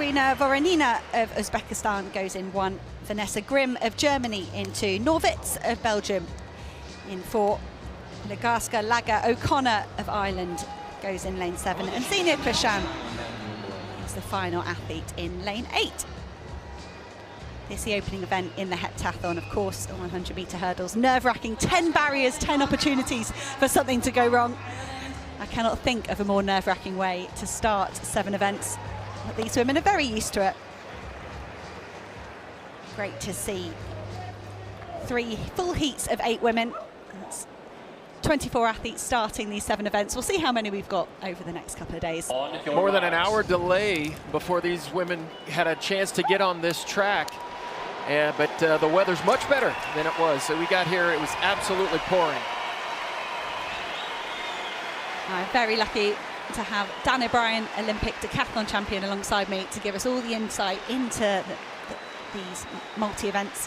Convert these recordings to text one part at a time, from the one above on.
Katarina Voronina of Uzbekistan goes in 1. Vanessa Grimm of Germany in 2. Norwitz of Belgium in 4. Legarska Laga O'Connor of Ireland goes in lane 7. And Xenia Krishan is the final athlete in lane 8. This is the opening event in the heptathlon, of course, the 100-metre hurdles. Nerve-wracking, 10 barriers, 10 opportunities for something to go wrong. I cannot think of a more nerve-wracking way to start 7 events. But these women are very used to it. Great to see 3 full heats of 8 women. That's 24 athletes starting these 7 events. We'll see how many we've got over the next couple of days. More than an hour delay before these women had a chance to get on this track. But the weather's much better than it was. So we got here, it was absolutely pouring. I'm very lucky to have Dan O'Brien, Olympic decathlon champion, alongside me to give us all the insight into these multi-events.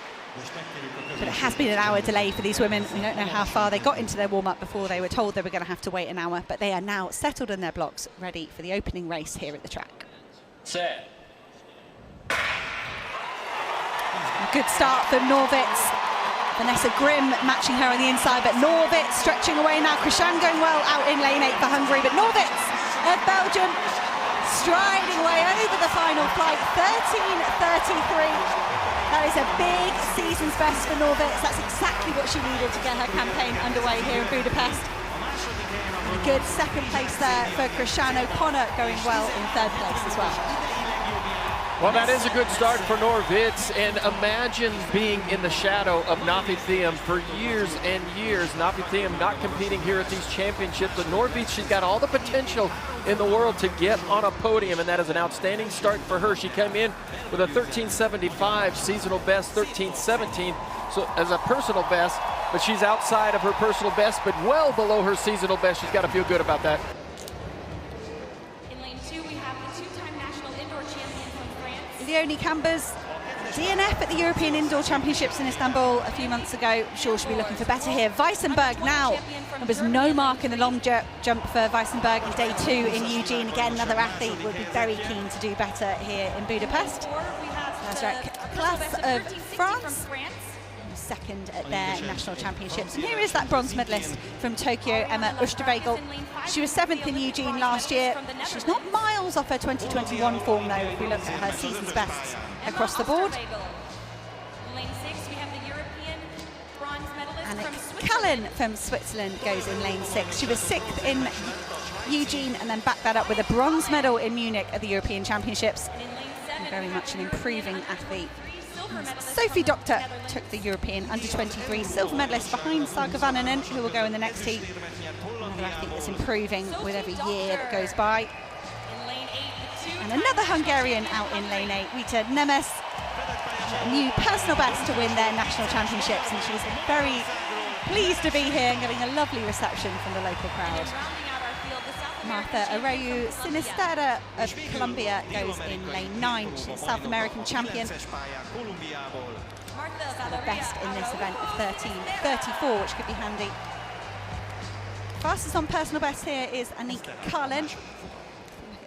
But it has been an hour delay for these women. We don't know how far they got into their warm-up before they were told they were going to have to wait an hour, but they are now settled in their blocks, ready for the opening race here at the track. Set. A good start for Norwitz. Vanessa Grimm matching her on the inside, but Norwitz stretching away now. Krishan going well out in lane 8 for Hungary, but Norwitz of Belgium striding away over the final flight, 13:33. That is a big season's best for Norwitz. That's exactly what she needed to get her campaign underway here in Budapest. A good second place there for Krishan O'Connor, going well in 3rd place as well. Well, that is a good start for Norwitz, and imagine being in the shadow of Nafi Thiam for years and years. Nafi Thiam not competing here at these championships, but Norwitz, she's got all the potential in the world to get on a podium, and that is an outstanding start for her. She came in with a 13:75 seasonal best, 13:17, so as a personal best, but she's outside of her personal best, but well below her seasonal best. She's got to feel good about that. Leonie Cambers, DNF at the European Indoor Championships in Istanbul a few months ago. I'm sure she'll be looking for better here. Weissenberg now. There was no mark in the long jump for Weissenberg in day 2 in Eugene. Again, another athlete would be very keen to do better here in Budapest. Class of France, second at their national championships. And here is that bronze medalist from Tokyo, Emma Oosterwegel. She was 7th in Eugene last year. She's not miles off her 2021 form though, if we look at her season's bests across the board. Annick Cullen from Switzerland goes in lane 6. She was 6th in Eugene and then backed that up with a bronze medal in Munich at the European Championships. And very much an improving athlete. Sophie Doctor took the European under-23 silver medalist behind Saga Vananen, who will go in the next heat. Another athlete that's improving with every year that goes by. And another Hungarian out in lane 8, Rita Nemes, a new personal best to win their national championships, and she's very pleased to be here and getting a lovely reception from the local crowd. Martha Areu Sinisterra of Colombia goes in lane 9. She's a South American champion. The best in this event of 13:34, which could be handy. Fastest on personal best here is Annick Cullen.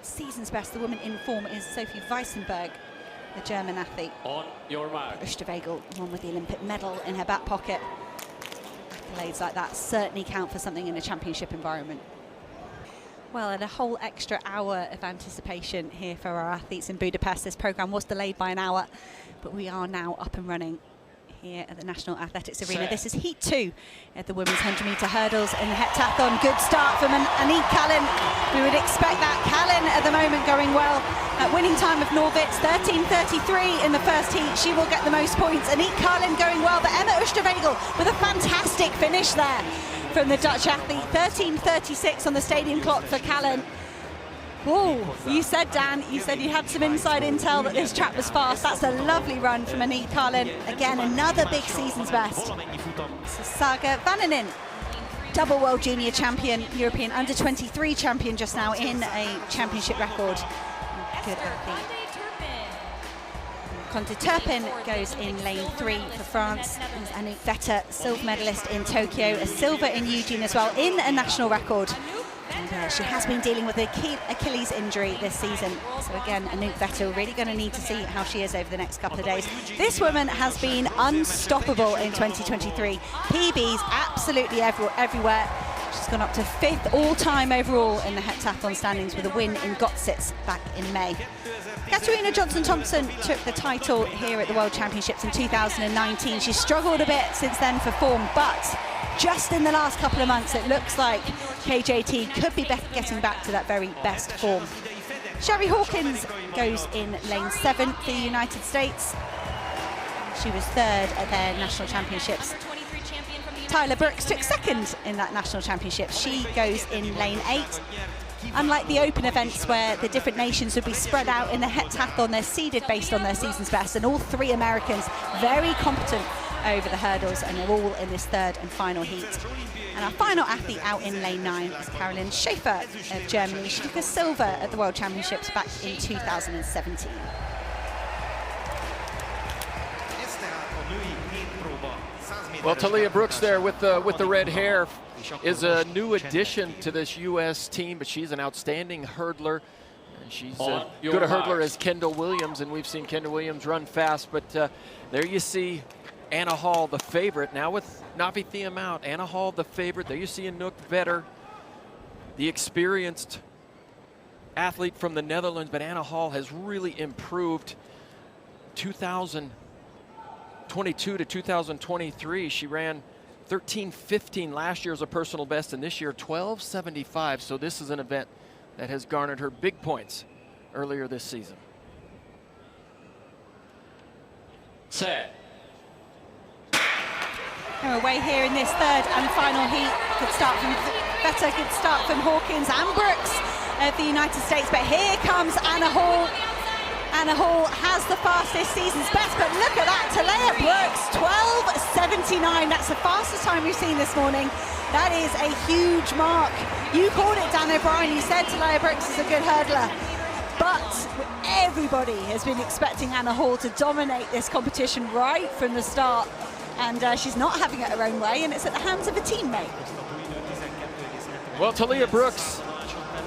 Season's best, the woman in form, is Sophie Weissenberg, the German athlete. On your mark. Oosterwegel, one with the Olympic medal in her back pocket. Accolades like that certainly count for something in a championship environment. Well, and a whole extra hour of anticipation here for our athletes in Budapest. This programme was delayed by an hour, but we are now up and running here at the National Athletics Arena. This is Heat 2 at the women's 100-metre hurdles in the heptathlon. Good start from Annick Cullen. We would expect that. Cullen at the moment going well. Winning time of Norwitz, 13:33 in the first heat. She will get the most points. Annick Cullen going well, but Emma Oosterwegel with a fantastic finish there from the Dutch athlete. 13:36 on the stadium clock for Cullen. Oh, you said, Dan, you said you had some inside intel that this track was fast. That's a lovely run from Annick Cullen. Again, another big season's best. So Saga Vananen, double world junior champion, European under-23 champion just now in a championship record. Good athlete. Conte Turpin goes in lane 3 for France. And Annick Vetter, silver medalist in Tokyo, a silver in Eugene as well, in a national record. And she has been dealing with the Achilles injury this season. So again, Anouk Vettel really going to need to see how she is over the next couple of days. This woman has been unstoppable in 2023. PBs absolutely everywhere. She's gone up to 5th all-time overall in the heptathlon standings with a win in Gotsitz back in May. Katarina Johnson-Thompson took the title here at the World Championships in 2019. She struggled a bit since then for form, but just in the last couple of months, it looks like KJT could be getting back to that very best form. Sherry Hawkins goes in lane 7 for the United States. She was 3rd at their national championships. Tyler Brooks took 2nd in that national championship. She goes in lane 8. Unlike the open events where the different nations would be spread out in the heptathlon, they're seeded based on their season's best, and all 3 Americans very competent over the hurdles, and they're all in this 3rd and final heat. And our final athlete out in lane 9 is Caroline Schaefer of Germany. She took a silver at the World Championships back in 2017. Well, Talia Brooks there with the red hair is a new addition to this U.S. team, but she's an outstanding hurdler. And she's as good a hurdler as Kendall Williams, and we've seen Kendall Williams run fast. But there you see Anna Hall, the favorite. Now with Navi Thiam out, Anna Hall, the favorite. There you see Anouk Vettel, the experienced athlete from the Netherlands, but Anna Hall has really improved. 2022 to 2023, she ran 13:15 last year as a personal best, and this year 12:75. So this is an event that has garnered her big points earlier this season. Set. We're away here in this 3rd and final heat. Good start from Vettel, good start from Hawkins and Brooks of the United States. But here comes Anna Hall. Anna Hall has the fastest season's best, but look at that, Talia Brooks, 12:79. That's the fastest time we've seen this morning. That is a huge mark. You called it, Dan O'Brien. You said Talia Brooks is a good hurdler. But everybody has been expecting Anna Hall to dominate this competition right from the start. And she's not having it her own way, and it's at the hands of a teammate. Well, Talia Brooks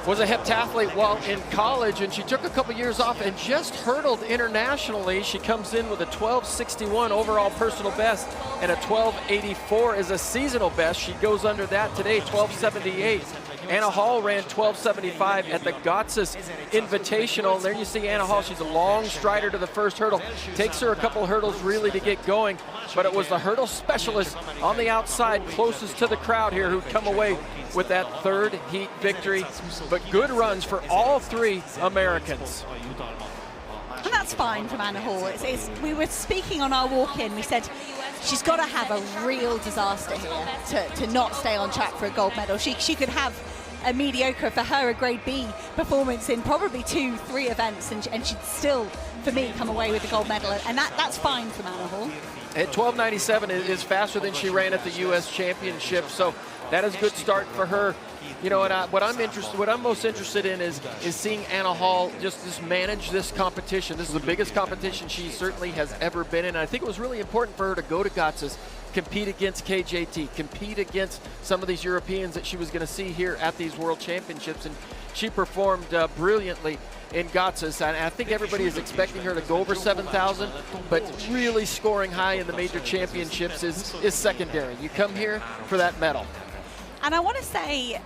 was a heptathlete while in college, and she took a couple years off and just hurdled internationally. She comes in with a 12:61 overall personal best and a 12:84 as a seasonal best. She goes under that today, 12:78. Anna Hall ran 12:75 at the Gotsitz Invitational. And there you see Anna Hall. She's a long strider to the first hurdle. Takes her a couple hurdles really to get going, but it was the hurdle specialist on the outside closest to the crowd here who'd come away with that 3rd heat victory. But good runs for all 3 Americans. And that's fine from Anna Hall. We were speaking on our walk-in. We said she's got to have a real disaster here to not stay on track for a gold medal. She could have a mediocre, for her, a grade B performance in probably 2-3 events, and she'd still, for me, come away with the gold medal. And that's fine from Anna Hall. At 12:97 is faster than she ran at the U.S. Championship, so that is a good start for her. You know, and what I'm most interested in is seeing Anna Hall just manage this competition. This is the biggest competition she certainly has ever been in. And I think it was really important for her to go to Gotsitz, compete against KJT, compete against some of these Europeans that she was going to see here at these World Championships, and she performed brilliantly in Gotsitz. And I think everybody is expecting her to go over 7,000, but really scoring high in the major championships is secondary. You come here for that medal. And I want to say,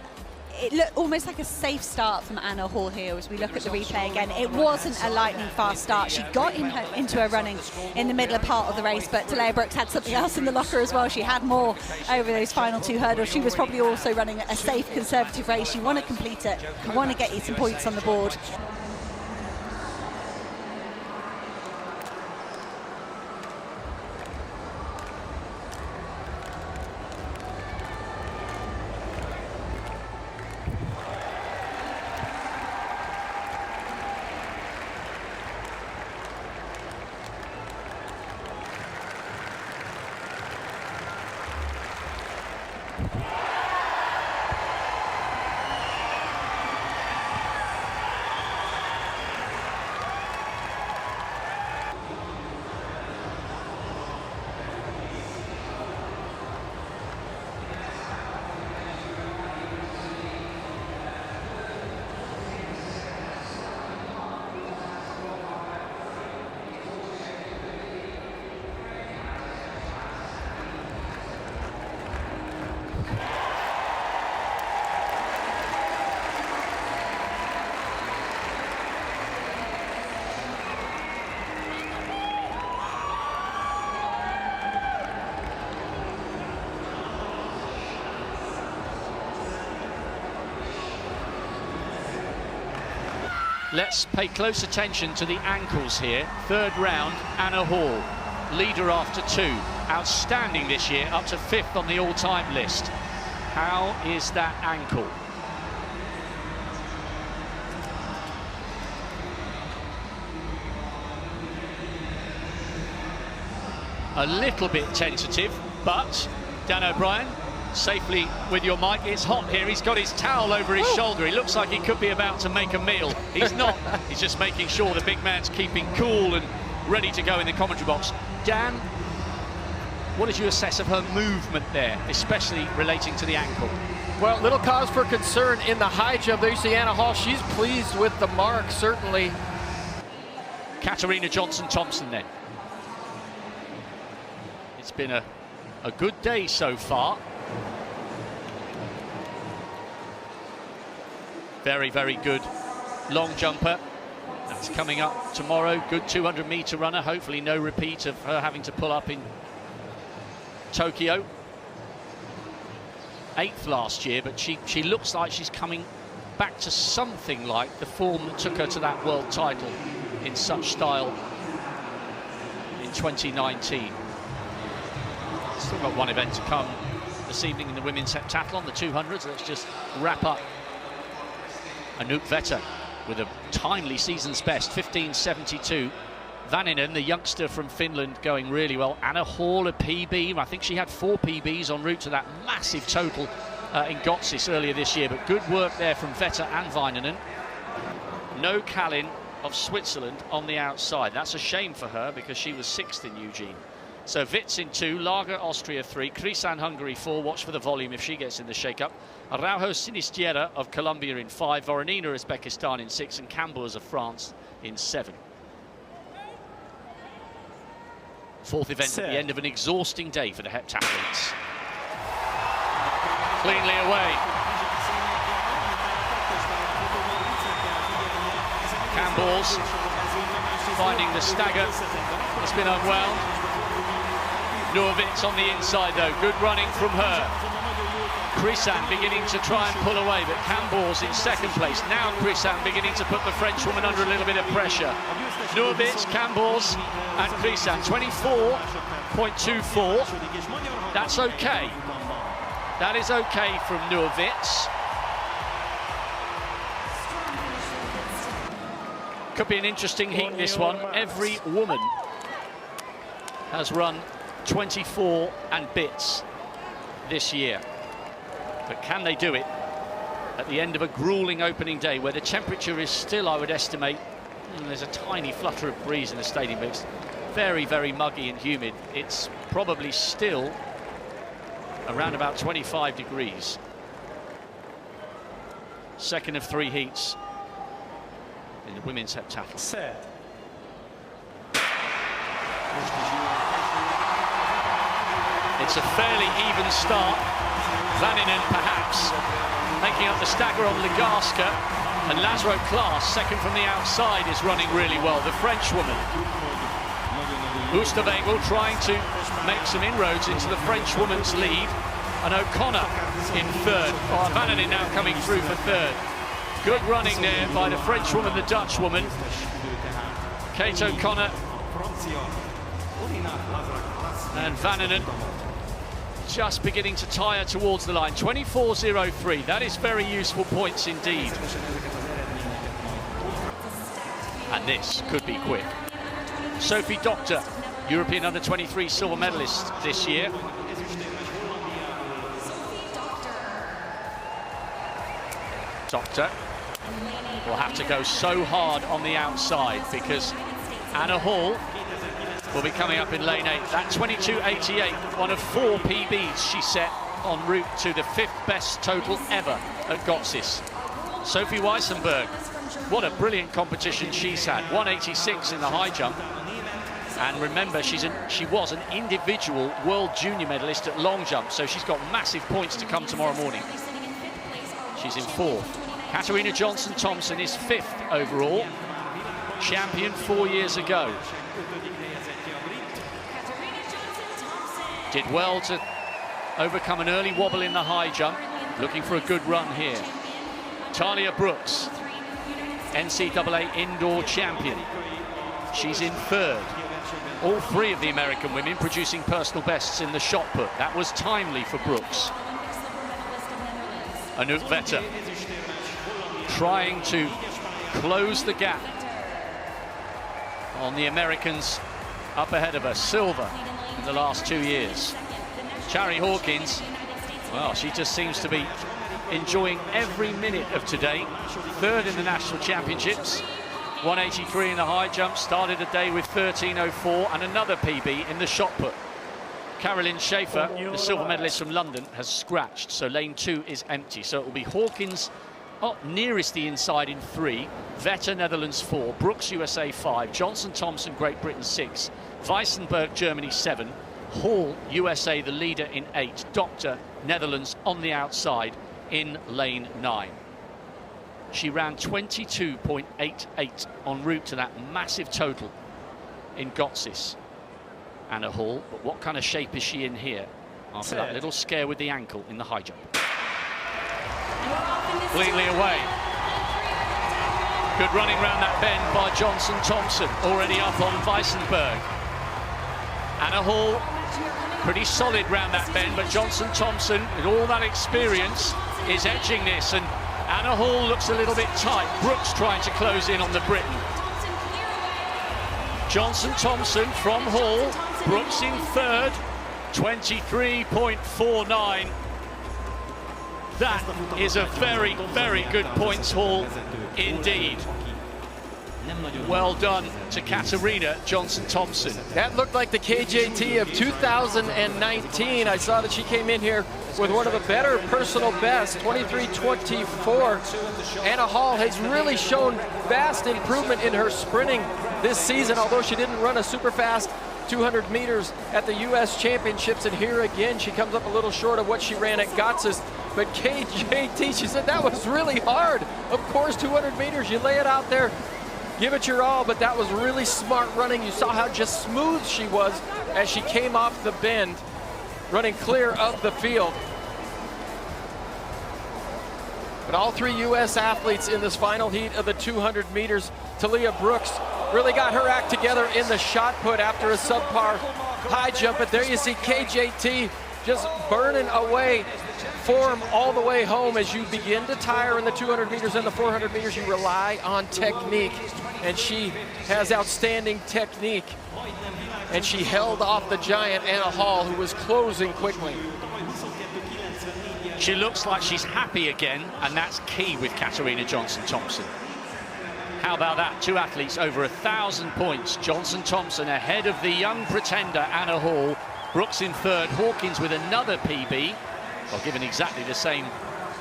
it looked almost like a safe start from Anna Hall here as we look at the replay again. It wasn't a lightning fast start. She got into her running in the middle part of the race, but Talia Brooks had something else in the locker as well. She had more over those final 2 hurdles. She was probably also running a safe, conservative race. You want to complete it. You want to get you some points on the board. let's pay close attention to the ankles here. Third round, Anna Hall, leader after 2. Outstanding this year, up to 5th on the all-time list. How is that ankle? A little bit tentative, but Dan O'Brien, safely with your mic. It's hot here. He's got his towel over his shoulder. He looks like he could be about to make a meal. He's not. He's just making sure the big man's keeping cool and ready to go in the commentary box. Dan, what did you assess of her movement there, especially relating to the ankle? Well, little cause for concern in the high jump. There you see Anna Hall. She's pleased with the mark, certainly. Katarina Johnson-Thompson then. It's been a good day so far. Very, very good long jumper. That's coming up tomorrow. Good 200-meter runner. Hopefully no repeat of her having to pull up in Tokyo. 8th last year, but she looks like she's coming back to something like the form that took her to that world title in such style in 2019. Still got one event to come this evening in the women's heptathlon, the 200s. Let's just wrap up. Anouk Vetter with a timely season's best, 15.72. Vaninen, the youngster from Finland, going really well. Anna Hall, a PB. I think she had 4 PBs en route to that massive total in Gotsis earlier this year. But good work there from Vetter and Vaninen. No Kalin of Switzerland on the outside. That's a shame for her because she was 6th in Eugene. So Witz in 2, Lager Austria 3, Krisan Hungary 4. Watch for the volume if she gets in the shake-up. Araujo Sinisterra of Colombia in 5, Voronina Uzbekistan in 6, and Campbell of France in 7. 4th event at the end of an exhausting day for the heptathletes. Cleanly away. Campbell's finding the stagger. It's been unwound. Norvitz on the inside though, good running from her. Krisan beginning to try and pull away, but Campbell's in 2nd place. Now Krisan beginning to put the Frenchwoman under a little bit of pressure. Norvitz, Campbell's and Krisan, 24.24. That's okay. That is okay from Norvitz. Could be an interesting heat, this one. Every woman has run 24 and bits this year. But can they do it at the end of a grueling opening day where the temperature is still, I would estimate, there's a tiny flutter of breeze in the stadium, but it's very, very muggy and humid. It's probably still around about 25 degrees. 2nd of 3 heats in the women's heptathlon. It's a fairly even start. Vaninen perhaps making up the stagger on Ligarska, and Lazaro Klaas, 2nd from the outside, is running really well, the Frenchwoman. Oosterwegel trying to make some inroads into the Frenchwoman's lead, and O'Connor in 3rd. Oh, Vaninen now coming through for 3rd. Good running there by the Frenchwoman, the Dutchwoman. Kate O'Connor and Vaninen just beginning to tire towards the line. 24.03. That is very useful points indeed. And this could be quick. Sophie Doctor, European under-23 silver medalist this year. Doctor will have to go so hard on the outside because Anna Hall will be coming up in lane 8. That 22.88, one of 4 PBs she set en route to the 5th best total ever at Gotsis. Sophie Weissenberg, what a brilliant competition she's had. 186 in the high jump. And remember, she was an individual world junior medalist at long jump, so she's got massive points to come tomorrow morning. She's in 4th. Katarina Johnson-Thompson is 5th overall. Champion 4 years ago. Did well to overcome an early wobble in the high jump. Looking for a good run here. Talia Brooks, NCAA indoor champion. She's in third. All three of the American women producing personal bests in the shot put. That was timely for Brooks. Anouk Vetter trying to close the gap on the Americans up ahead of her. Silver in the last 2 years. Chari Hawkins, well, she just seems to be enjoying every minute of today. Third in the national championships, 183 in the high jump, started a day with 13.04 and another PB in the shot put. Caroline Schaefer, the silver medalist from London, has scratched, so lane 2 is empty. So it will be Hawkins nearest the inside in 3, Vetter Netherlands 4, Brooks USA 5, Johnson-Thompson Great Britain 6, Weissenberg Germany 7, Hall USA the leader in 8, Doctor Netherlands on the outside in lane 9. She ran 22.88 en route to that massive total in Gotsis. Anna Hall, but what kind of shape is she in here after that little scare with the ankle in the high jump? Cleanly away. Good running round that bend by Johnson-Thompson, already up on Weissenberg. Anna Hall, pretty solid round that bend, but Johnson-Thompson, with all that experience, is edging this, and Anna Hall looks a little bit tight. Brooks trying to close in on the Briton. Johnson-Thompson from Hall, Brooks in third, 23.49. That is a very, very good points haul indeed. Well done to Katarina Johnson-Thompson. That looked like the KJT of 2019. I saw that she came in here with one of the better personal bests, 23.24. Anna Hall has really shown vast improvement in her sprinting this season, although she didn't run a super fast 200 meters at the U.S. Championships. And here again, she comes up a little short of what she ran at Gotsis. But KJT, she said that was really hard. Of course, 200 meters, you lay it out there, give it your all, but that was really smart running. You saw how just smooth she was as she came off the bend, running clear of the field. But all three U.S. athletes in this final heat of the 200 meters, Talia Brooks really got her act together in the shot put after a subpar high jump. But there you see KJT just burning away form all the way home. As you begin to tire in the 200 meters and the 400 meters, you rely on technique. And she has outstanding technique. And she held off the giant Anna Hall, who was closing quickly. She looks like she's happy again, and that's key with Katarina Johnson-Thompson. How about that? Two athletes over 1,000 points. Johnson-Thompson ahead of the young pretender Anna Hall. Brooks in third, Hawkins with another PB, well, given exactly the same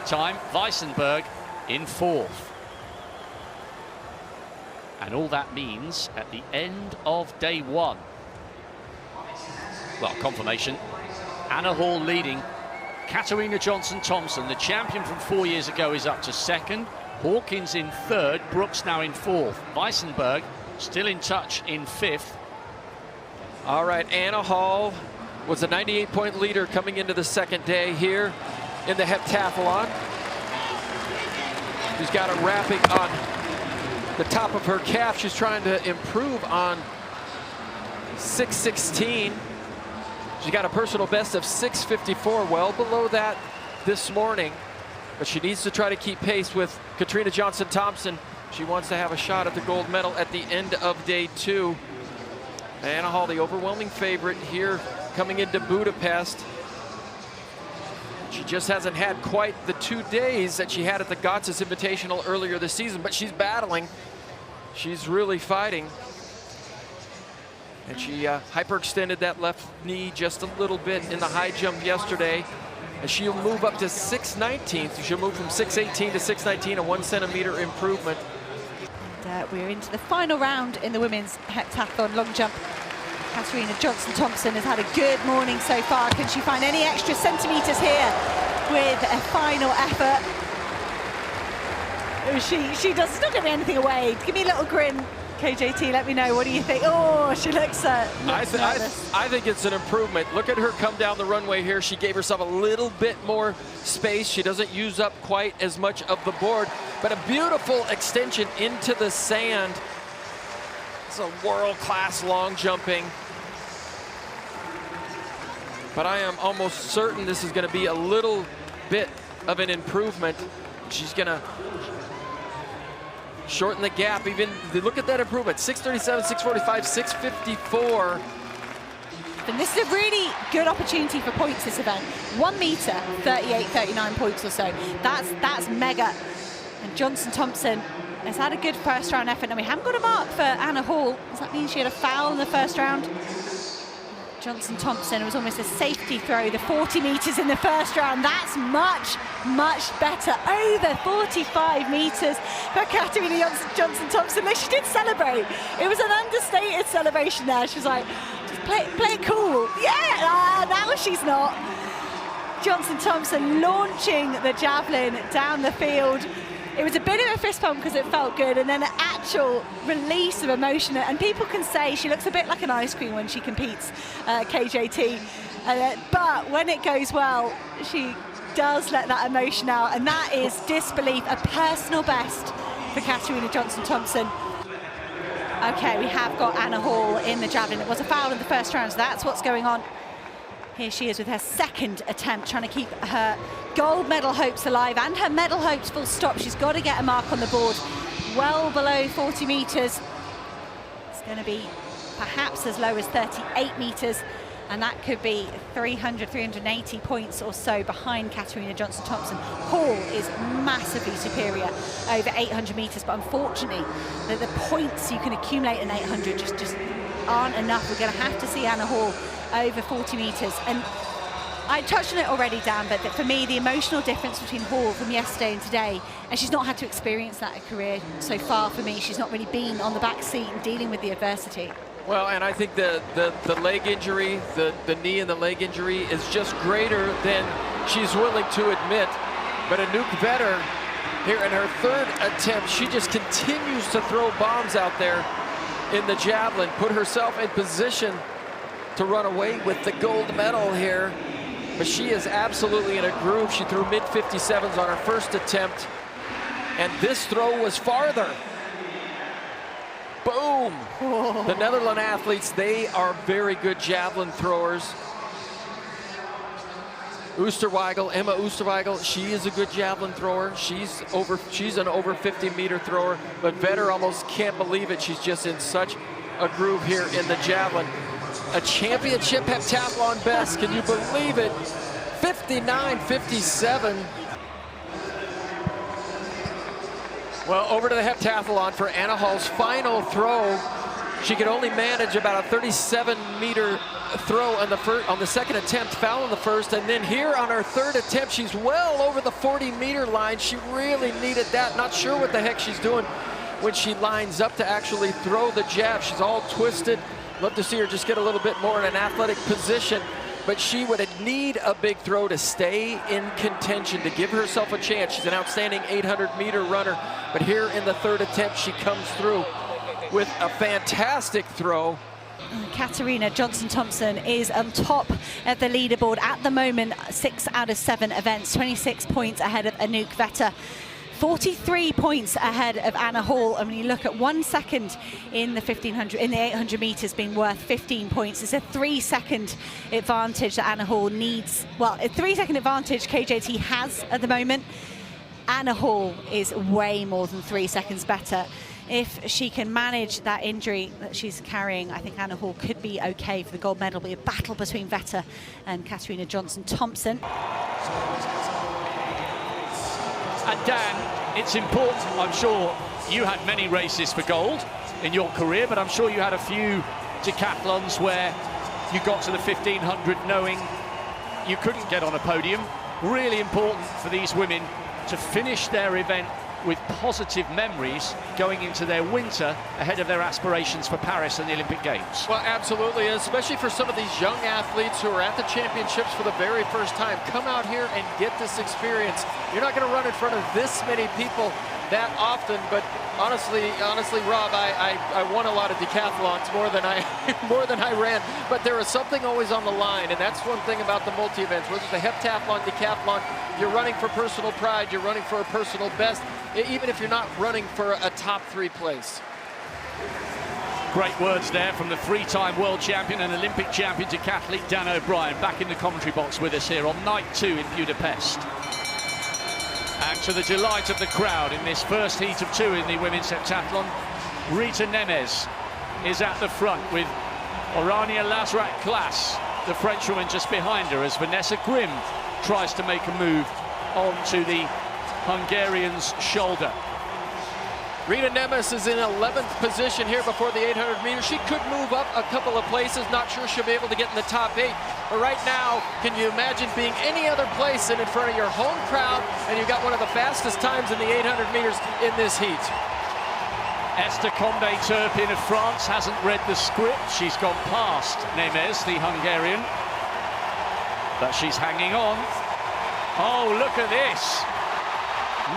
time. Weissenberg in fourth. And all that means at the end of day 1, well, confirmation, Anna Hall leading. Katarina Johnson-Thompson, the champion from 4 years ago, is up to second. Hawkins in third, Brooks now in fourth. Weissenberg still in touch in fifth. All right, Anna Hall was a 98-point leader coming into the second day here in the heptathlon. She's got a wrapping on the top of her calf. She's trying to improve on 6:16. She got a personal best of 6:54, well below that this morning. But she needs to try to keep pace with Katarina Johnson-Thompson. She wants to have a shot at the gold medal at the end of day 2. Anna Hall, the overwhelming favorite here coming into Budapest. She just hasn't had quite the 2 days that she had at the Gotsis Invitational earlier this season, but she's battling. She's really fighting. And she hyperextended that left knee just a little bit in the high jump yesterday. And she'll move up to 6:19. She'll move from 6:18 to 6:19, a 1 centimeter improvement. And, we're into the final round in the women's heptathlon long jump. Katarina Johnson-Thompson has had a good morning so far. Can she find any extra centimeters here with a final effort? She does. She's not giving anything away. Give me a little grin KJT, let me know. What do you think? Oh, she looks nervous. I think it's an improvement. Look at her come down the runway here. She gave herself a little bit more space. She doesn't use up quite as much of the board, but a beautiful extension into the sand. It's a world-class long jumping. But I am almost certain this is going to be a little bit of an improvement. She's going to shorten the gap. Even look at that improvement: 6:37, 6:45, 6:54. And this is a really good opportunity for points this event. 1 meter, 38, 39 points or so. That's mega. And Johnson-Thompson has had a good first round effort, and we haven't got a mark for Anna Hall. Does that mean she had a foul in the first round? Johnson-Thompson, it was almost a safety throw, the 40 meters in the first round. That's much, much better. Over 45 meters for Katarina Johnson-Thompson. Like, she did celebrate. It was an understated celebration there. She was like, just play it cool. Yeah, now she's not. Johnson-Thompson launching the javelin down the field. It was a bit of a fist pump because it felt good, and then an actual release of emotion. And people can say she looks a bit like an ice cream when she competes, KJT. But when it goes well, she does let that emotion out, and that is disbelief, a personal best for Katarina Johnson-Thompson. Okay, we have got Anna Hall in the javelin. It was a foul in the first round, so that's what's going on. Here she is with her second attempt, trying to keep her gold medal hopes alive and her medal hopes full stop. She's got to get a mark on the board well below 40 meters. It's going to be perhaps as low as 38 meters, and that could be 300, 380 points or so behind Katarina Johnson-Thompson. Hall is massively superior over 800 meters, but unfortunately, the points you can accumulate in 800 just aren't enough. We're going to have to see Anna Hall over 40 meters. And I touched on it already, Dan, but for me, the emotional difference between Hall from yesterday and today, and she's not had to experience that in her career so far for me. She's not really been on the back seat and dealing with the adversity. Well, and I think the leg injury, the knee and the leg injury is just greater than she's willing to admit. But Anouk Vetter here in her third attempt, she just continues to throw bombs out there in the javelin, put herself in position to run away with the gold medal here. But she is absolutely in a groove. She threw mid-57s on her first attempt, and this throw was farther. Boom! Whoa. The Netherlands athletes, they are very good javelin throwers. Emma Oosterweigel, she is a good javelin thrower. She's an over 50-meter thrower, but Vetter almost can't believe it. She's just in such a groove here in the javelin. A championship heptathlon best, can you believe it? 59.57. Well, over to the heptathlon for Anna Hall's final throw. She could only manage about a 37-meter throw on the second attempt, foul on the first, and then here on her third attempt, she's well over the 40-meter line. She really needed that. Not sure what the heck she's doing when she lines up to actually throw the jab. She's all twisted. Love to see her just get a little bit more in an athletic position, but she would need a big throw to stay in contention, to give herself a chance. She's an outstanding 800-meter runner, but here in the third attempt, she comes through with a fantastic throw. Katarina Johnson-Thompson is on top of the leaderboard at the moment, 6 out of 7 events, 26 points ahead of Anouk Vetter. 43 points ahead of Anna Hall. And when you look at 1 second in the 1500, in the 800 meters being worth 15 points, it's a 3-second advantage that Anna Hall needs. Well, a 3-second advantage KJT has at the moment. Anna Hall is way more than 3 seconds better. If she can manage that injury that she's carrying, I think Anna Hall could be okay for the gold medal. It'll be a battle between Vetter and Katarina Johnson-Thompson. And Dan, it's important, I'm sure you had many races for gold in your career, but I'm sure you had a few decathlons where you got to the 1500 knowing you couldn't get on a podium. Really important for these women to finish their event with positive memories going into their winter ahead of their aspirations for Paris and the Olympic Games. Well, absolutely, especially for some of these young athletes who are at the championships for the very first time. Come out here and get this experience. You're not going to run in front of this many people that often, but Honestly, Rob, I won a lot of decathlons, more than I ran, but there is something always on the line, and that's one thing about the multi-events. Whether it's the heptathlon, decathlon, you're running for personal pride, you're running for a personal best, even if you're not running for a top 3 place. Great words there from the 3-time world champion and Olympic champion decathlete Dan O'Brien, back in the commentary box with us here on night 2 in Budapest. And to the delight of the crowd in this first heat of 2 in the women's heptathlon, Rita Nemes is at the front with Orania Lazrak-Klas, the Frenchwoman, just behind her, as Vanessa Grimm tries to make a move onto the Hungarian's shoulder. Rita Nemes is in 11th position here before the 800 meters. She could move up a couple of places. Not sure she'll be able to get in the top 8. But right now, can you imagine being any other place than in front of your home crowd, and you've got one of the fastest times in the 800 meters in this heat? Esther Condé-Turpin of France hasn't read the script. She's gone past Nemes, the Hungarian. But she's hanging on. Oh, look at this.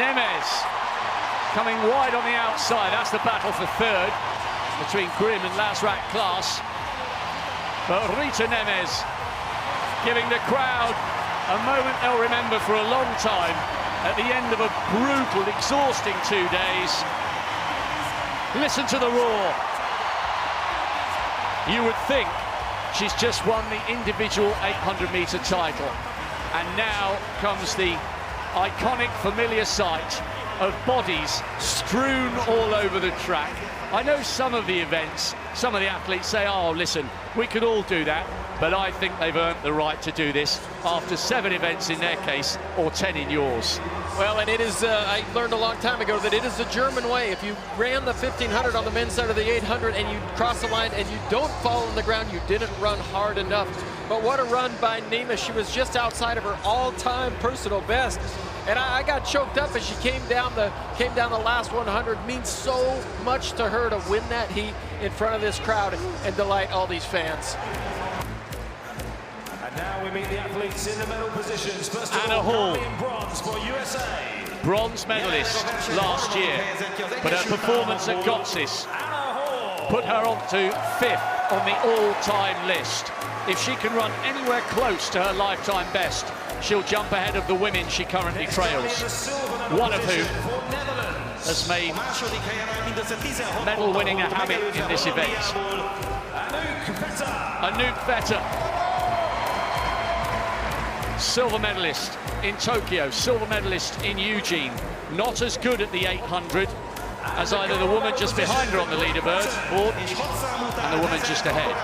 Nemes coming wide on the outside. That's the battle for 3rd between Grimm and Lazrak-Klas. But Rita Nemes giving the crowd a moment they'll remember for a long time at the end of a brutal, exhausting 2 days. Listen to the roar. You would think she's just won the individual 800-meter title. And now comes the iconic, familiar sight of bodies strewn all over the track. I know some of the events, some of the athletes say, oh, listen, we could all do that, but I think they've earned the right to do this after 7 events in their case, or 10 in yours. Well, and it is, I learned a long time ago that it is the German way. If you ran the 1500 on the men's side of the 800 and you cross the line and you don't fall on the ground, you didn't run hard enough. But what a run by Nemes. She was just outside of her all-time personal best. And I got choked up as she came down the last 100. Means so much to her to win that heat in front of this crowd and delight all these fans. And now we meet the athletes in the medal positions. First of Anna all, Hall, in bronze for USA. Bronze medalist last year, but her performance at Gotsis put her on to 5th on the all-time list. If she can run anywhere close to her lifetime best, she'll jump ahead of the women she currently trails, one of whom has made medal winning a habit in this event. Anouk Vetter, silver medalist in Tokyo, silver medalist in Eugene. Not as good at the 800 as either the woman just behind her on the leaderboard and the woman just ahead.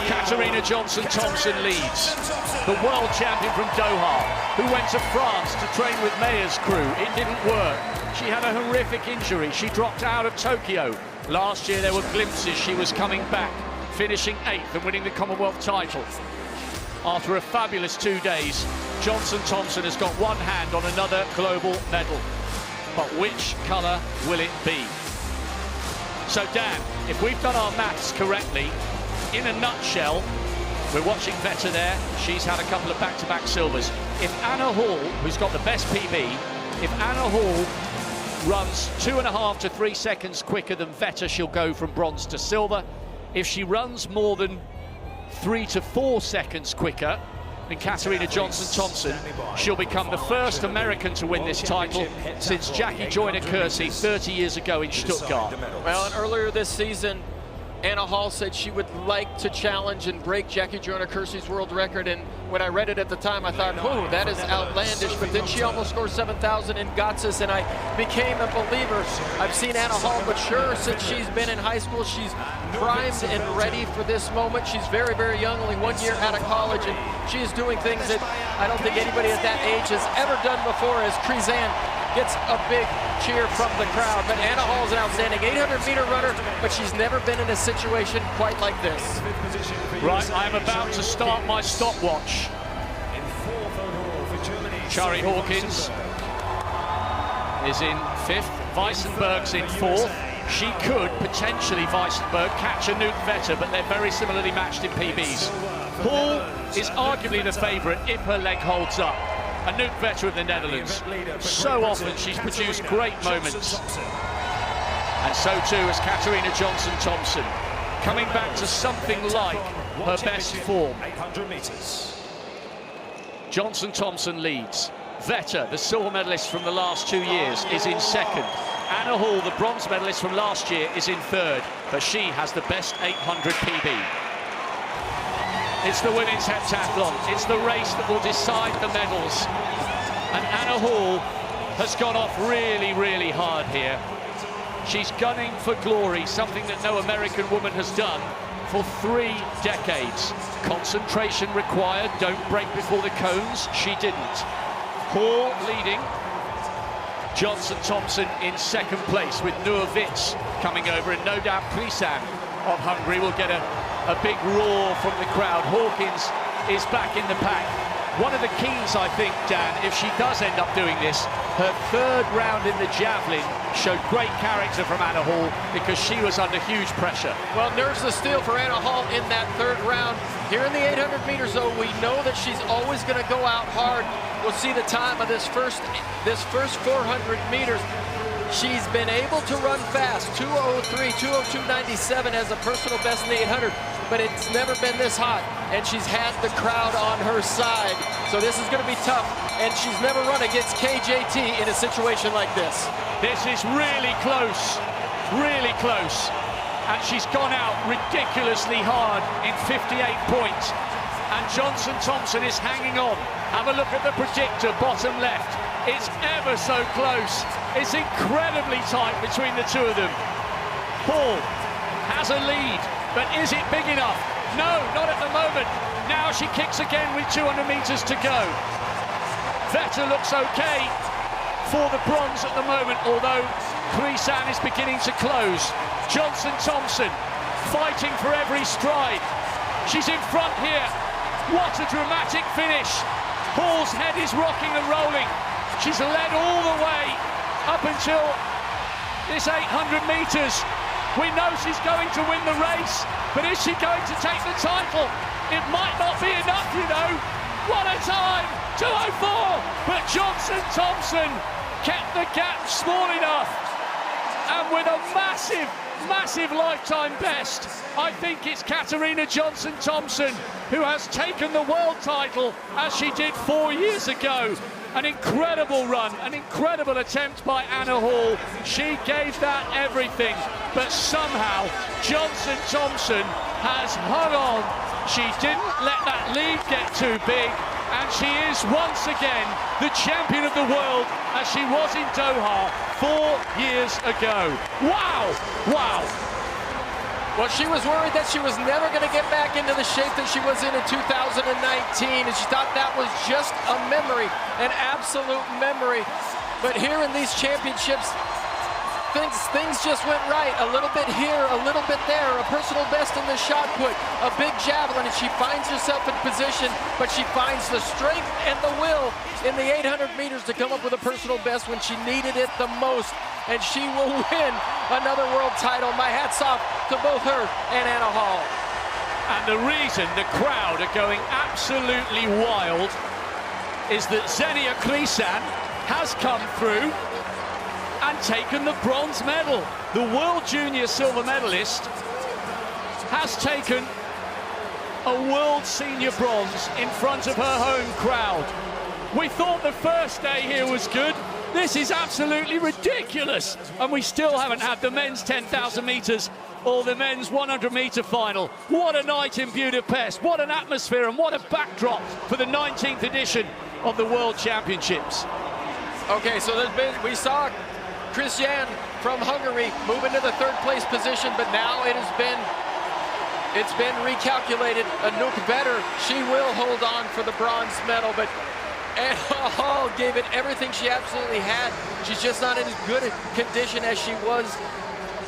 Katarina Johnson-Thompson leads, the world champion from Doha, who went to France to train with Mayer's crew. It didn't work. She had a horrific injury. She dropped out of Tokyo. Last year there were glimpses she was coming back, finishing 8th and winning the Commonwealth title. After a fabulous 2 days, Johnson-Thompson has got one hand on another global medal. But which colour will it be? So Dan, if we've done our maths correctly, in a nutshell, we're watching Vetter there. She's had a couple of back-to-back silvers. If Anna Hall, who's got the best PB, if Anna Hall runs 2.5 to 3 seconds quicker than Vetter, she'll go from bronze to silver. If she runs more than 3 to 4 seconds quicker than Katarina Johnson-Thompson, she'll become the first American to win this title since Jackie Joyner-Kersee 30 years ago in Stuttgart. Well, and earlier this season, Anna Hall said she would like to challenge and break Jackie Joyner-Kersee's world record, and when I read it at the time, I thought, whoa, that is outlandish, but then she almost scored 7,000 in Gotsis, and I became a believer. I've seen Anna Hall mature since she's been in high school. She's primed and ready for this moment. She's very, very young, only 1 year out of college, and she is doing things that I don't think anybody at that age has ever done before, as Krizan gets a big cheer from the crowd. But Anna Hall is an outstanding 800-meter runner, but she's never been in a situation quite like this. Right, I'm about to start my stopwatch. Shari Hawkins is in 5th, Weissenberg's in 4th. She could potentially, Weissenberg, catch Anouk Vetter, but they're very similarly matched in PBs. Hall is arguably the favourite if her leg holds up. Anouk Vetter of the Netherlands. So often she's produced great moments. And so too has Katarina Johnson-Thompson, coming back to something like her best form. 800 meters. Johnson-Thompson leads. Vetter, the silver medalist from the last 2 years, is in second. Anna Hall, the bronze medalist from last year, is in third, but she has the best 800 PB. It's the women's heptathlon. It's the race that will decide the medals. And Anna Hall has gone off really, really hard here. She's gunning for glory, something that no American woman has done for 3 decades. Concentration required, don't break before the cones. She didn't. Hall leading. Johnson-Thompson in second place with Nuovitz coming over, and no doubt Klisan of Hungary will get a big roar from the crowd. Hawkins is back in the pack. One of the keys, I think, Dan, if she does end up doing this, her third round in the Javelin showed great character from Anna Hall because she was under huge pressure. Well, nerves of steel for Anna Hall in that third round. Here in the 800 meters, though, we know that she's always going to go out hard. We'll see the time of this first 400 meters. She's been able to run fast, 2:03, 2:02.97 as a personal best in the 800, but it's never been this hot, and she's had the crowd on her side. So this is going to be tough, and she's never run against KJT in a situation like this. This is really close, and she's gone out ridiculously hard in 58 points, and Johnson-Thompson is hanging on. Have a look at the predictor, bottom left. It's ever so close. It's incredibly tight between the two of them. Hall has a lead, but is it big enough? No, not at the moment. Now she kicks again with 200 meters to go. Vetter looks okay for the bronze at the moment, although Klisan is beginning to close. Johnson-Thompson fighting for every stride. She's in front here. What a dramatic finish. Hall's head is rocking and rolling. She's led all the way up until this 800 meters. We know she's going to win the race, but is she going to take the title? It might not be enough, you know. What a time, 2:04, but Johnson-Thompson kept the gap small enough, and with a massive lifetime best. I think it's Katarina Johnson-Thompson who has taken the world title as she did 4 years ago. An incredible run, an incredible attempt by Anna Hall. She gave that everything, but somehow Johnson-Thompson has hung on. She didn't let that lead get too big, and she is once again the champion of the world as she was in Doha 4 years ago. Wow. Well, she was worried that she was never going to get back into the shape that she was in 2019, and she thought that was just a memory, an absolute memory. But here in these championships, things just went right. A little bit here, a little bit there, a personal best in the shot put, a big javelin, and she finds herself in position, but she finds the strength and the will in the 800 meters to come up with a personal best when she needed it the most. And she will win another world title. My hat's off to both her and Anna Hall. And the reason the crowd are going absolutely wild is that Xenia Klisan has come through and taken the bronze medal. The World Junior silver medalist has taken a World Senior bronze in front of her home crowd. We thought the first day here was good. This is absolutely ridiculous, and we still haven't had the men's 10,000 meters or the men's 100-meter final. What a night in Budapest, what an atmosphere, and what a backdrop for the 19th edition of the World Championships. Okay, so we saw Krisztián from Hungary move into the third place position, but now it's been recalculated. Anouk Vetter, she will hold on for the bronze medal, but Anna Hall gave it everything she absolutely had. She's just not in as good a condition as she was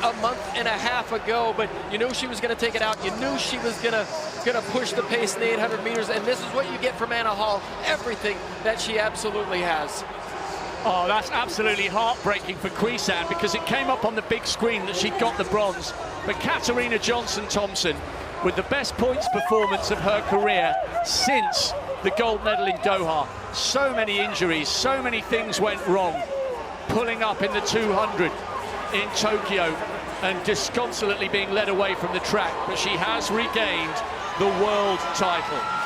a month and a half ago, but you knew she was going to take it out. You knew she was going to push the pace in the 800 meters, and this is what you get from Anna Hall, everything that she absolutely has. Oh, that's absolutely heartbreaking for Klisan because it came up on the big screen that she'd got the bronze. But Katarina Johnson-Thompson, with the best points performance of her career since the gold medal in Doha. So many injuries, so many things went wrong. Pulling up in the 200 in Tokyo and disconsolately being led away from the track, but she has regained the world title.